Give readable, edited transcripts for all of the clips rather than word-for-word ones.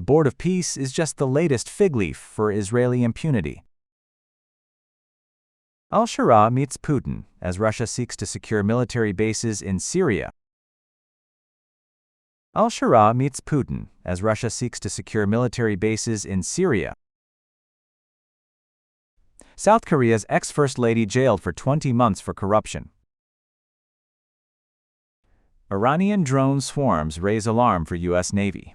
Board of Peace is just the latest fig leaf for Israeli impunity. Al-Shara meets Putin as Russia seeks to secure military bases in Syria. Al-Shara meets Putin as Russia seeks to secure military bases in Syria. South Korea's ex-First Lady jailed for 20 months for corruption. Iranian drone swarms raise alarm for U.S. Navy.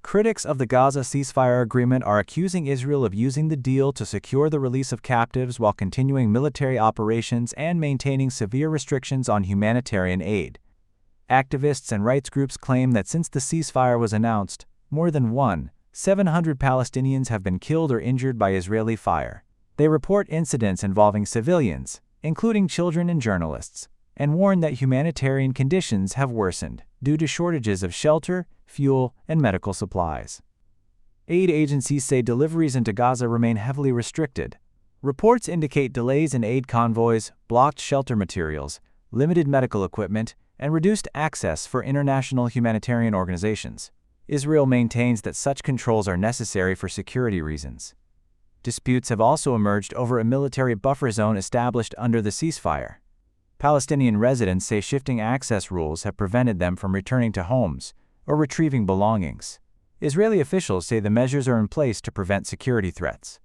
Critics of the Gaza ceasefire agreement are accusing Israel of using the deal to secure the release of captives while continuing military operations and maintaining severe restrictions on humanitarian aid. Activists and rights groups claim that since the ceasefire was announced, more than 700 Palestinians have been killed or injured by Israeli fire. They report incidents involving civilians, including children and journalists, and warn that humanitarian conditions have worsened due to shortages of shelter, fuel, and medical supplies. Aid agencies say deliveries into Gaza remain heavily restricted. Reports indicate delays in aid convoys, blocked shelter materials, limited medical equipment, and reduced access for international humanitarian organizations. Israel maintains that such controls are necessary for security reasons. Disputes have also emerged over a military buffer zone established under the ceasefire. Palestinian residents say shifting access rules have prevented them from returning to homes or retrieving belongings. Israeli officials say the measures are in place to prevent security threats.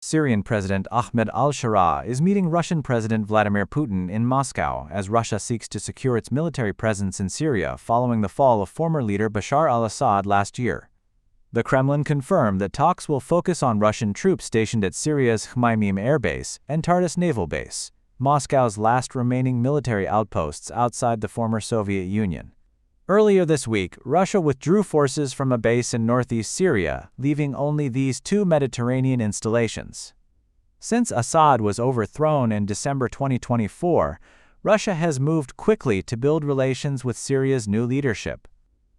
Syrian President Ahmed al-Shara is meeting Russian President Vladimir Putin in Moscow as Russia seeks to secure its military presence in Syria following the fall of former leader Bashar al-Assad last year. The Kremlin confirmed that talks will focus on Russian troops stationed at Syria's Khmeimim Air Base and Tartus Naval Base, Moscow's last remaining military outposts outside the former Soviet Union. Earlier this week, Russia withdrew forces from a base in northeast Syria, leaving only these two Mediterranean installations. Since Assad was overthrown in December 2024, Russia has moved quickly to build relations with Syria's new leadership.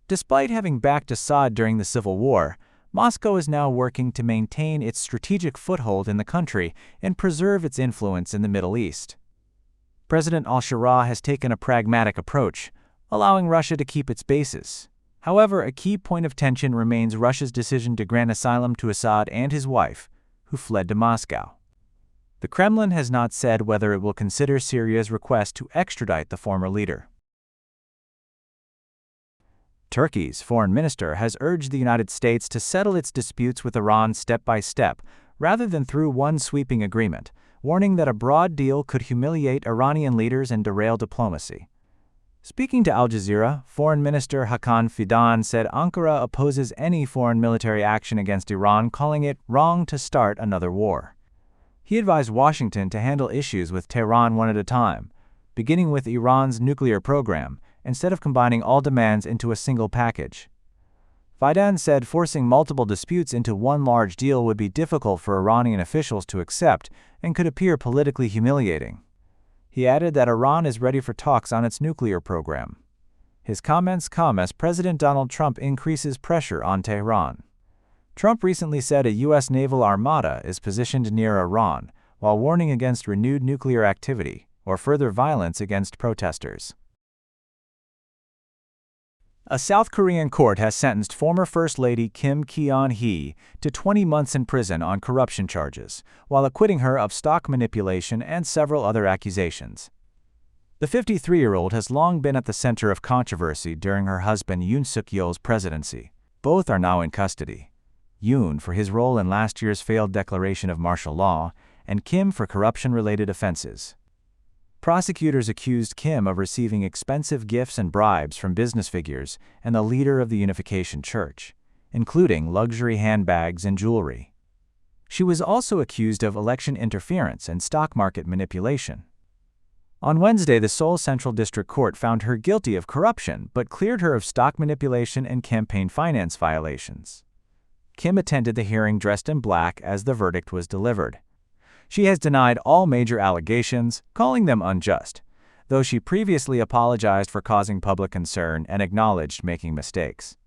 Despite having backed Assad during the civil war, Moscow is now working to maintain its strategic foothold in the country and preserve its influence in the Middle East. President al-Shara has taken a pragmatic approach, allowing Russia to keep its bases. However, a key point of tension remains Russia's decision to grant asylum to Assad and his wife, who fled to Moscow. The Kremlin has not said whether it will consider Syria's request to extradite the former leader. Turkey's foreign minister has urged the United States to settle its disputes with Iran step by step, rather than through one sweeping agreement, warning that a broad deal could humiliate Iranian leaders and derail diplomacy. Speaking to Al Jazeera, Foreign Minister Hakan Fidan said Ankara opposes any foreign military action against Iran, calling it wrong to start another war. He advised Washington to handle issues with Tehran one at a time, beginning with Iran's nuclear program, instead of combining all demands into a single package. Fidan said forcing multiple disputes into one large deal would be difficult for Iranian officials to accept and could appear politically humiliating. He added that Iran is ready for talks on its nuclear program. His comments come as President Donald Trump increases pressure on Tehran. Trump recently said a U.S. naval armada is positioned near Iran, while warning against renewed nuclear activity or further violence against protesters. A South Korean court has sentenced former First Lady Kim Ki-yeon-hee to 20 months in prison on corruption charges, while acquitting her of stock manipulation and several other accusations. The 53-year-old has long been at the center of controversy during her husband Yoon Suk-yeol's presidency. Both are now in custody. Yoon for his role in last year's failed declaration of martial law, and Kim for corruption-related offenses. Prosecutors accused Kim of receiving expensive gifts and bribes from business figures and the leader of the Unification Church, including luxury handbags and jewelry. She was also accused of election interference and stock market manipulation. On Wednesday, the Seoul Central District Court found her guilty of corruption but cleared her of stock manipulation and campaign finance violations. Kim attended the hearing dressed in black as the verdict was delivered. She has denied all major allegations, calling them unjust, though she previously apologized for causing public concern and acknowledged making mistakes.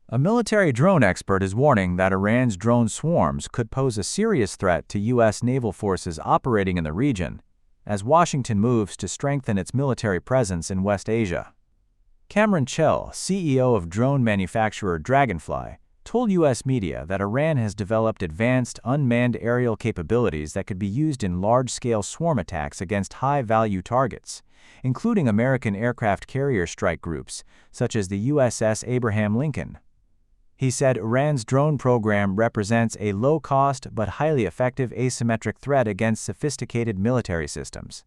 A military drone expert is warning that Iran's drone swarms could pose a serious threat to U.S. naval forces operating in the region, as Washington moves to strengthen its military presence in West Asia. Cameron Chell, CEO of drone manufacturer Dragonfly, told U.S. media that Iran has developed advanced unmanned aerial capabilities that could be used in large-scale swarm attacks against high-value targets, including American aircraft carrier strike groups, such as the USS Abraham Lincoln. He said Iran's drone program represents a low-cost but highly effective asymmetric threat against sophisticated military systems.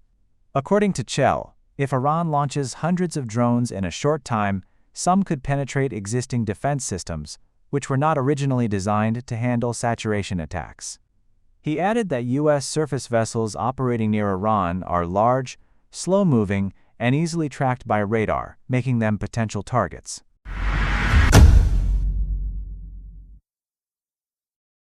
According to Chell, if Iran launches hundreds of drones in a short time, some could penetrate existing defense systems, which were not originally designed to handle saturation attacks. He added that U.S. surface vessels operating near Iran are large, slow-moving, and easily tracked by radar, making them potential targets.